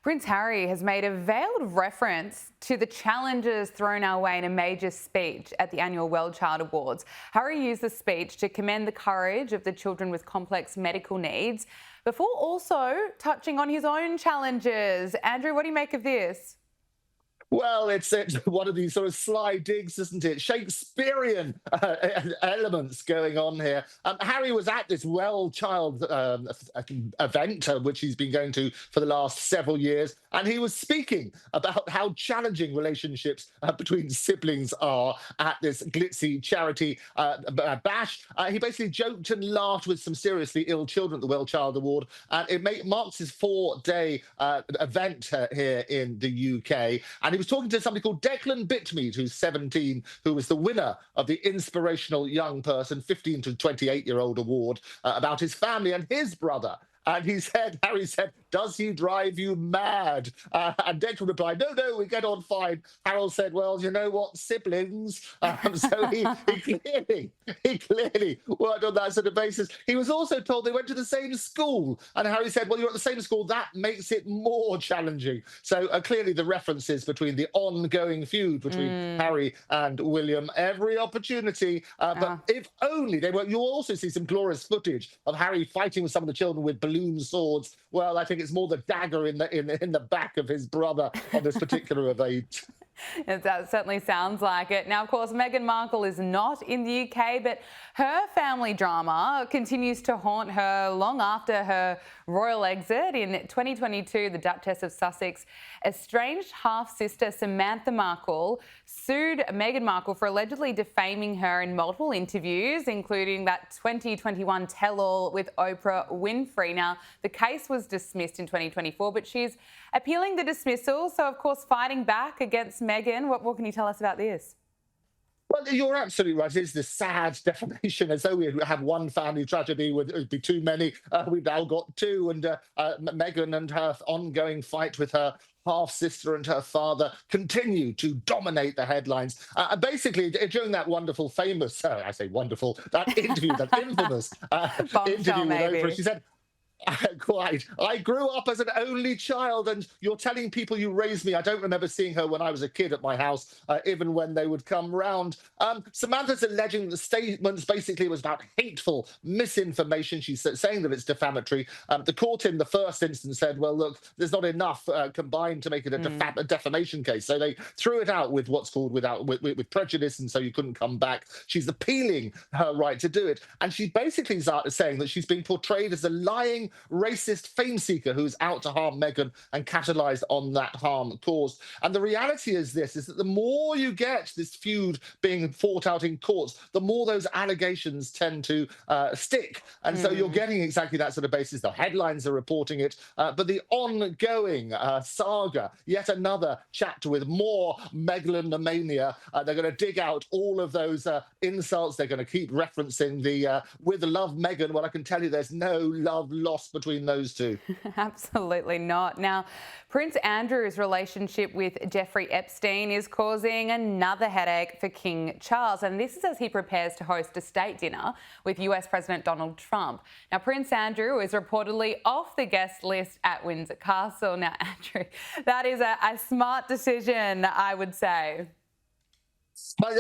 Prince Harry has made a veiled reference to the challenges thrown our way in a major speech at the annual WellChild Awards. Harry used the speech to commend the courage of the children with complex medical needs before also touching on his own challenges. Andrew, what do you make of this? Well, it's one of these sort of sly digs, isn't it? Shakespearean elements going on here. Harry was at this Well Child event, which he's been going to for the last several years, and he was speaking about how challenging relationships between siblings are at this glitzy charity bash. He basically joked and laughed with some seriously ill children at the Well Child Award, and marks his 4-day event here in the UK. And he was talking to somebody called Declan Bitmead, who's 17, who was the winner of the Inspirational Young Person 15 to 28-year-old award, about his family and his brother. And Harry said, "Does he drive you mad?" And Declan replied, "No, no, we get on fine." Harold said, "Well, you know what, siblings." So he clearly worked on that sort of basis. He was also told they went to the same school. And Harry said, "Well, you're at the same school. That makes it more challenging." So clearly the references between the ongoing feud between Harry and William, every opportunity. But if only they were, you'll also see some glorious footage of Harry fighting with some of the children with balloon swords. Well, I think it's more the dagger in the back of his brother on this particular event. That certainly sounds like it. Now, of course, Meghan Markle is not in the UK, but her family drama continues to haunt her long after her royal exit. In 2022, the Duchess of Sussex estranged half-sister Samantha Markle sued Meghan Markle for allegedly defaming her in multiple interviews, including that 2021 tell-all with Oprah Winfrey. Now, the case was dismissed in 2024, but she's appealing the dismissal, so of course fighting back against Meghan. What can you tell us about this? Well, you're absolutely right. It's this sad defamation, as though we had one family tragedy, would be too many. We've now got two, and Meghan and her ongoing fight with her half sister and her father continue to dominate the headlines. Basically, during that wonderful, famous, I say wonderful, that interview, that infamous interview with Oprah, she said, quite. "I grew up as an only child, and you're telling people you raised me. I don't remember seeing her when I was a kid at my house, even when they would come round." Samantha's alleging the statements basically was about hateful misinformation. She's saying that it's defamatory. The court in the first instance said, "Well, look, there's not enough combined to make it a defamation case." So they threw it out with what's called with prejudice, and so you couldn't come back. She's appealing her right to do it. And she basically started saying that she's being portrayed as a lying, racist fame seeker who's out to harm Meghan and capitalised on that harm caused. And the reality is this, is that the more you get this feud being fought out in courts, the more those allegations tend to stick. And so you're getting exactly that sort of basis. The headlines are reporting it, but the ongoing saga, yet another chapter with more megalomania. They're going to dig out all of those insults. They're going to keep referencing the "with love, Meghan." Well, I can tell you there's no love lost between those two. Absolutely not. Now, Prince Andrew's relationship with Jeffrey Epstein is causing another headache for King Charles, and this is as he prepares to host a state dinner with US President Donald Trump. Now, Prince Andrew is reportedly off the guest list at Windsor Castle. Now, Andrew, that is a smart decision, I would say.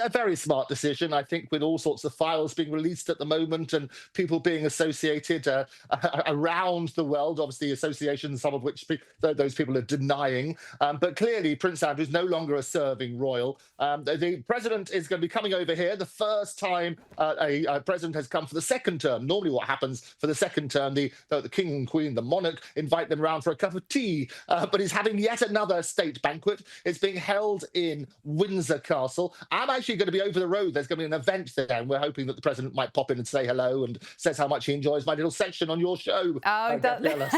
A very smart decision, I think, with all sorts of files being released at the moment and people being associated around the world, obviously associations, some of which those people are denying. But clearly, Prince Andrew is no longer a serving royal. The president is going to be coming over here. The first time a president has come for the second term. Normally what happens for the second term, the king and queen, the monarch, invite them round for a cup of tea. But he's having yet another state banquet. It's being held in Windsor Castle. I'm actually going to be over the road. There's going to be an event there, and we're hoping that the president might pop in and say hello and says how much he enjoys my little section on your show. Oh, Gabriella.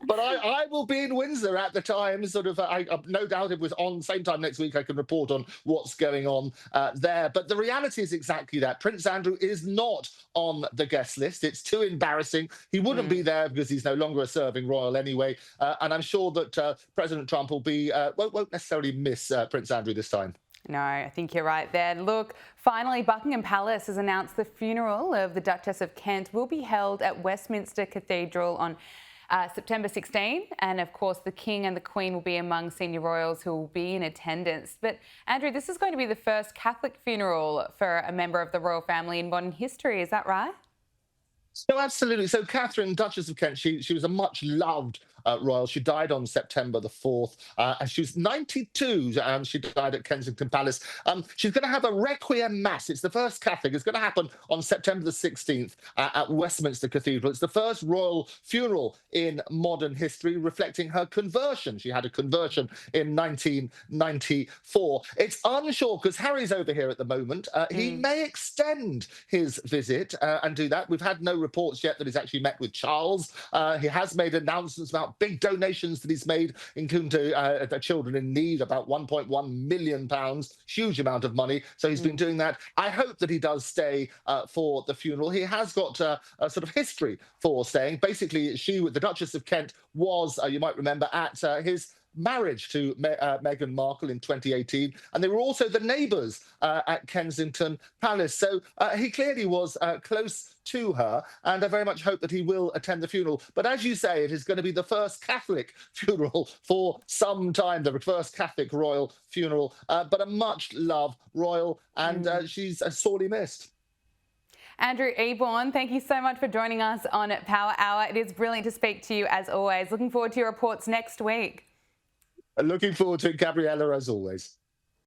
But I will be in Windsor at the time. Sort of, no doubt it was on same time next week. I can report on what's going on there. But the reality is exactly that. Prince Andrew is not on the guest list. It's too embarrassing. He wouldn't be there because he's no longer a serving royal anyway. And I'm sure that President Trump will be won't necessarily miss Prince Andrew this time. No, I think you're right there. Look, finally, Buckingham Palace has announced the funeral of the Duchess of Kent will be held at Westminster Cathedral on September 16. And of course, the King and the Queen will be among senior royals who will be in attendance. But Andrew, this is going to be the first Catholic funeral for a member of the royal family in modern history. Is that right? So absolutely. So Catherine, Duchess of Kent, she was a much loved royal. She died on September the 4th, and she was 92. She died at Kensington Palace. She's going to have a requiem mass. It's the first Catholic. It's going to happen on September the 16th at Westminster Cathedral. It's the first royal funeral in modern history, reflecting her conversion. She had a conversion in 1994. It's unsure because Harry's over here at the moment. He may extend his visit and do that. We've had no reports yet that he's actually met with Charles. He has made announcements about big donations that he's made, including to the children in need, about £1.1 million, huge amount of money. So he's been doing that. I hope that he does stay for the funeral. He has got a sort of history for staying. Basically, the Duchess of Kent, was, you might remember, at his marriage to Meghan Markle in 2018, and they were also the neighbours at Kensington Palace. So he clearly was close to her, and I very much hope that he will attend the funeral. But as you say, it is going to be the first Catholic funeral for some time, the first Catholic royal funeral, but a much-loved royal, and she's sorely missed. Andrew Eborn, thank you so much for joining us on Power Hour. It is brilliant to speak to you as always. Looking forward to your reports next week. Looking forward to it, Gabriella, as always.